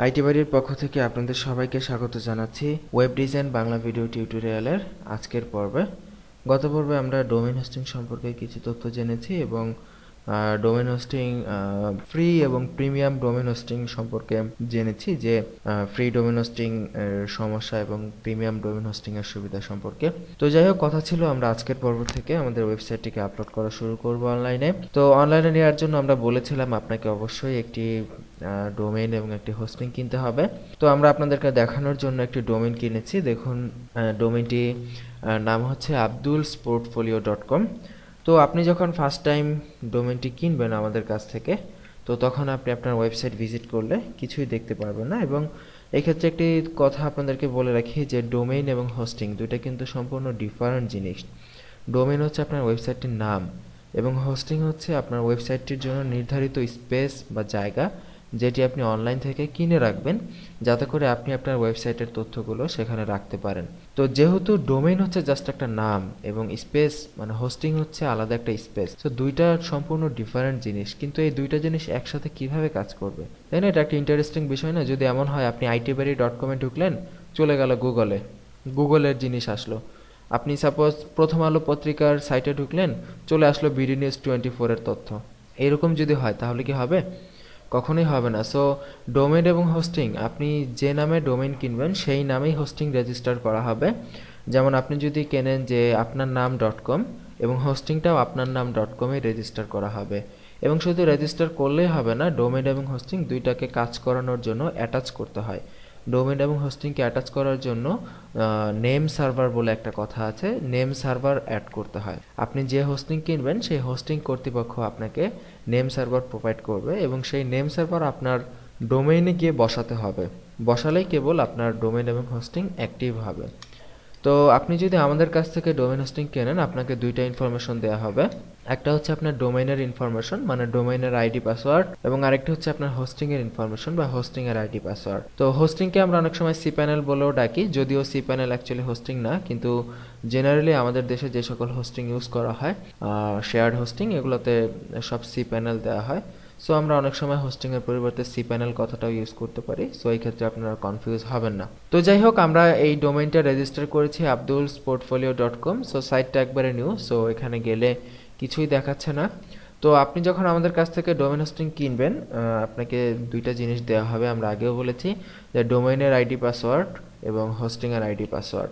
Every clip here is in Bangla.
আইটি বাড়ির পক্ষ থেকে আপনাদের সবাইকে স্বাগত জানাচ্ছি ওয়েব ডিজাইন বাংলা ভিডিও টিউটোরিয়ালের আজকের পর্বে। গত পর্বে আমরা ডোমেইন হোস্টিং সম্পর্কে কিছু তথ্য জেনেছি এবং ডোমেইন হোস্টিং ফ্রি এবং প্রিমিয়াম ডোমেইন হোস্টিং সম্পর্কে জেনেছি যে ফ্রি ডোমেইন হোস্টিং এর সমস্যা এবং প্রিমিয়াম ডোমেইন হোস্টিং এর সুবিধা সম্পর্কে। তো যাই হোক, কথা ছিল আমরা আজকের পর্ব থেকে আমাদের ওয়েবসাইটটিকে আপলোড করা শুরু করব অনলাইনে। তো অনলাইনে নেওয়ার জন্য আমরা বলেছিলাম আপনাকে অবশ্যই একটি ডোমেইন এবং একটি হোস্টিং কিনতে হবে। তো আমরা আপনাদেরকে দেখানোর জন্য একটি ডোমেইন কিনেছি। দেখুন, ডোমেইনটি নাম হচ্ছে abdulsportfolio.com। তো আপনি যখন ফার্স্ট টাইম ডোমেইনটি কিনবেন আমাদের কাছ থেকে, তো তখন আপনি আপনার ওয়েবসাইট ভিজিট করলে কিছুই দেখতে পারবেন না। এবং এক্ষেত্রে একটি কথা আপনাদেরকে বলে রাখি যে ডোমেইন এবং হোস্টিং দুইটা কিন্তু সম্পূর্ণ ডিফারেন্ট জিনিস। ডোমেইন হচ্ছে আপনার ওয়েবসাইটটির নাম এবং হোস্টিং হচ্ছে আপনার ওয়েবসাইটটির জন্য নির্ধারিত স্পেস বা জায়গা, যেটি আপনি অনলাইন থেকে কিনে রাখবেন যাতে করে আপনি আপনার ওয়েবসাইটের তথ্যগুলো সেখানে রাখতে পারেন। তো যেহেতু ডোমেইন হচ্ছে জাস্ট একটা নাম এবং স্পেস মানে হোস্টিং হচ্ছে আলাদা একটা স্পেস, তো দুইটা সম্পূর্ণ ডিফারেন্ট জিনিস। কিন্তু এই দুইটা জিনিস একসাথে কিভাবে কাজ করবে, তাই না? এটা একটা ইন্টারেস্টিং বিষয় না? যদি এমন হয় আপনি itbari.com-এ ঢুকলেন, চলে গেল গুগলের জিনিস আসলো। আপনি সাপোজ প্রথম আলো পত্রিকার সাইটে ঢুকলেন, চলে আসলো বিডি নিউজ 24-এর তথ্য। এরকম যদি হয় তাহলে কি হবে? কখনোই হবে না। সো ডোমেইন এবং হোস্টিং, আপনি যে নামে ডোমেইন কিনবেন সেই নামেই হোস্টিং রেজিস্টার করা হবে। যেমন আপনি যদি কেনেন যে আপনার নাম .com এবং হোস্টিংটাও আপনার নাম .com-এ রেজিস্টার করা হবে। এবং শুধু রেজিস্টার করলেই হবে না, ডোমেইন এবং হোস্টিং দুইটাকে কাজ করানোর জন্য অ্যাটাচ করতে হয়। ডোমেইন এবং হোস্টিংকে অ্যাটাচ করার জন্য নেম সার্ভার বলে একটা কথা আছে, নেম সার্ভার অ্যাড করতে হয়। আপনি যে হোস্টিং কিনবেন সেই হোস্টিং কর্তৃপক্ষ আপনাকে নেম সার্ভার প্রোভাইড করবে এবং সেই নেম সার্ভার আপনার ডোমেইনে গিয়ে বসাতে হবে। বসালেই কেবল আপনার ডোমেইন এবং হোস্টিং অ্যাক্টিভ হবে। তো আপনি যদি আমাদের কাছ থেকে ডোমেইন হোস্টিং কেনেন, আপনাকে দুইটা ইনফরমেশন দেওয়া হবে। একটা হচ্ছে আপনার ডোমেইনের ইনফরমেশন মানে ডোমেইনের আইডি পাসওয়ার্ড, এবং আরেকটা হচ্ছে আপনার হোস্টিং এর ইনফরমেশন বা হোস্টিং এর আইডি পাসওয়ার্ড। তো হোস্টিংকে আমরা অনেক সময় সি প্যানেল বলেও ডাকি, যদিও সি প্যানেল অ্যাকচুয়ালি হোস্টিং না, কিন্তু জেনারেলি আমাদের দেশে যে সকল হোস্টিং ইউজ করা হয় শেয়ার্ড হোস্টিং, এগুলোতে সব সি প্যানেল দেওয়া হয়। সো আমরা অনেক সময় হোস্টিংয়ের পরিবর্তে সি প্যানেল কথাটাও ইউজ করতে পারি। সো এই ক্ষেত্রে আপনারা কনফিউজ হবেন না। তো যাই হোক, আমরা এই ডোমেইনটা রেজিস্টার করেছি abdulsportfolio.com। সো সাইটটা একবারে নিউ, সো এখানে গেলে কিছুই দেখাচ্ছে না। তো আপনি যখন আমাদের কাছ থেকে ডোমেইন হোস্টিং কিনবেন, আপনাকে দুইটা জিনিস দেওয়া হবে। আমরা আগেও বলেছি যে ডোমেইনের আইডি পাসওয়ার্ড এবং হোস্টিংয়ের আইডি পাসওয়ার্ড।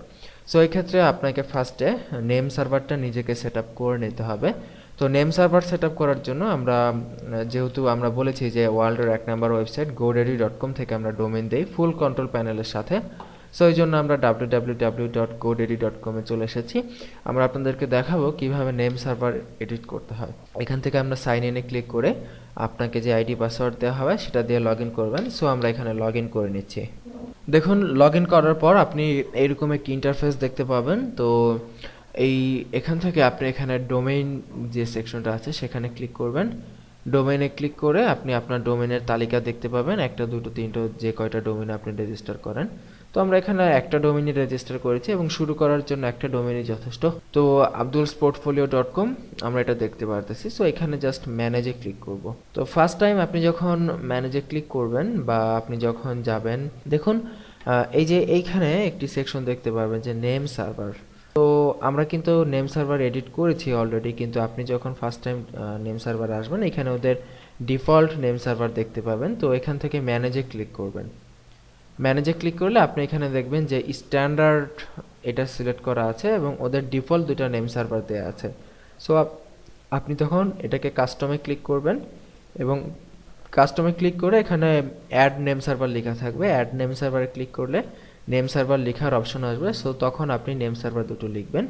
সো এই ক্ষেত্রে আপনাকে ফার্স্টে নেম সার্ভারটা নিজেকে সেট আপ করে নিতে হবে। তো নেম সার্ভার সেট আপ করার জন্য যেহেতু আমরা বলেছি যে ওয়ার্ল্ডের 1 নম্বর ওয়েবসাইট godaddy.com থেকে আমরা ডোমেইন দেই ফুল কন্ট্রোল প্যানেলের সাথে। সো এই জন্য আমরা www.godaddy.com-এ চলে এসেছি। আমরা আপনাদেরকে দেখাবো কিভাবে নেম সার্ভার এডিট করতে হয়। এখান থেকে আমরা সাইন ইনে ক্লিক করে আপনাকে যে আইডি পাসওয়ার্ড দেওয়া হবে সেটা দিয়ে লগ ইন করবেন। সো আমরা এখানে লগ ইন করে নিচ্ছি। দেখুন, লগ ইন করার পর আপনি এইরকম একটি ইন্টারফেস দেখতে পাবেন। তো এখান থেকে আপনি এখানে ডোমেইন যে সেকশনটা আছে সেখানে ক্লিক করবেন। ডোমেইনে ক্লিক করে আপনি আপনার ডোমেইনের তালিকা দেখতে পাবেন, 1, 2, 3 যে কয়টা ডোমেইন আপনি রেজিস্টার করেন। তো আমরা এখানে একটা ডোমেইনই রেজিস্টার করেছি এবং শুরু করার জন্য একটা ডোমেইনই যথেষ্ট। তো abdulsportfolio.com আমরা এটা দেখতে পারতেছি। সো এখানে জাস্ট ম্যানেজে ক্লিক করব। তো ফার্স্ট টাইম আপনি যখন ম্যানেজে ক্লিক করবেন বা আপনি যখন যাবেন, দেখুন এই যে এইখানে একটি সেকশন দেখতে পারবেন যে নেম সার্ভার। তো আমরা কিন্তু নেম সার্ভার এডিট করেছি অলরেডি, কিন্তু আপনি যখন ফার্স্ট টাইম নেম সার্ভার আসবেন এখানে ওদের ডিফল্ট নেম সার্ভার দেখতে পাবেন। তো এখান থেকে ম্যানেজে ক্লিক করবেন। ম্যানেজে ক্লিক করলে আপনি এখানে দেখবেন যে স্ট্যান্ডার্ড এটা সিলেক্ট করা আছে এবং ওদের ডিফল্ট দুটো নেম সার্ভার দেওয়া আছে। সো আপনি তখন এটাকে কাস্টমে ক্লিক করবেন এবং কাস্টমে ক্লিক করে এখানে অ্যাড নেম সার্ভার লেখা থাকবে। অ্যাড নেম সার্ভারে ক্লিক করলে নেম সার্ভার লেখার অপশন আসবে। সো তখন আপনি নেম সার্ভার দুটো লিখবেন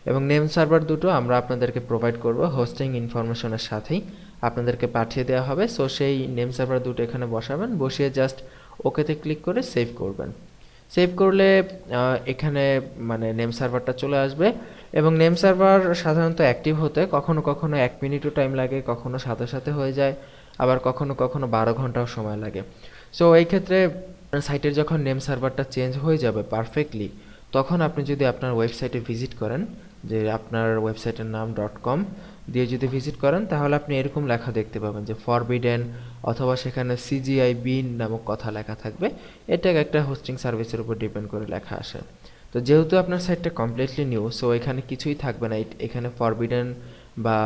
এবং নেম সার্ভার দুটো আমরা আপনাদেরকে প্রোভাইড করব হোস্টিং ইনফরমেশনের সাথেই আপনাদেরকে পাঠিয়ে দেওয়া হবে। সো সেই নেম সার্ভার দুটো এখানে বসাবেন, বসিয়ে জাস্ট ওকেতে ক্লিক করে সেভ করবেন। সেভ করলে এখানে মানে নেম সার্ভারটা চলে আসবে এবং নেম সার্ভার সাধারণত অ্যাক্টিভ হতে কখনো কখনো 1 মিনিটও টাইম লাগে, কখনো সাথে সাথে হয়ে যায়, আবার কখনো কখনো 12 ঘন্টাও সময় লাগে। সো এই ক্ষেত্রে সাইটের যখন নেম সার্ভারটা চেঞ্জ হয়ে যাবে পারফেক্টলি, তখন আপনি যদি আপনার ওয়েবসাইটে ভিজিট করেন, যে আপনার ওয়েবসাইটের নাম .com, দিয়ে যদি ভিজিট করেন তাহলে আপনি এরকম লেখা দেখতে পাবেন যে ফরবিডেন, অথবা সেখানে সিজিআই বিন নামক কথা লেখা থাকবে। এটা একটা হোস্টিং সার্ভিসের উপর ডিপেন্ড করে লেখা আসে। তো যেহেতু আপনার সাইটটা কমপ্লিটলি নিউ, সো এখানে কিছুই থাকবে না, এখানে ফরবিডেন বা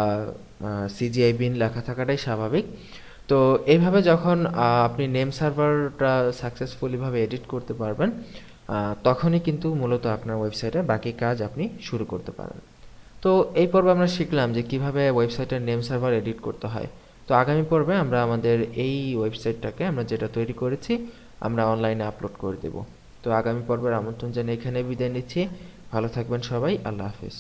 সিজিআই বিন লেখা থাকাটাই স্বাভাবিক। তো এইভাবে যখন আপনি নেম সার্ভারটা সাকসেসফুলিভাবে এডিট করতে পারবেন, তখনই কিন্তু মূলত আপনার ওয়েবসাইটে বাকি কাজ আপনি শুরু করতে পারেন। তো এই পর্বে আমরা শিখলাম যে কিভাবে ওয়েবসাইটের নেম সার্ভার এডিট করতে হয়। তো আগামী পর্বে আমরা আমাদের এই ওয়েবসাইটটাকে আমরা যেটা তৈরি করেছি আমরা অনলাইনে আপলোড করে দেব। তো আগামী পর্বের আমন্ত্রণ জানিয়ে এখানে বিদায় নিচ্ছি। ভালো থাকবেন সবাই। আল্লাহ হাফেজ।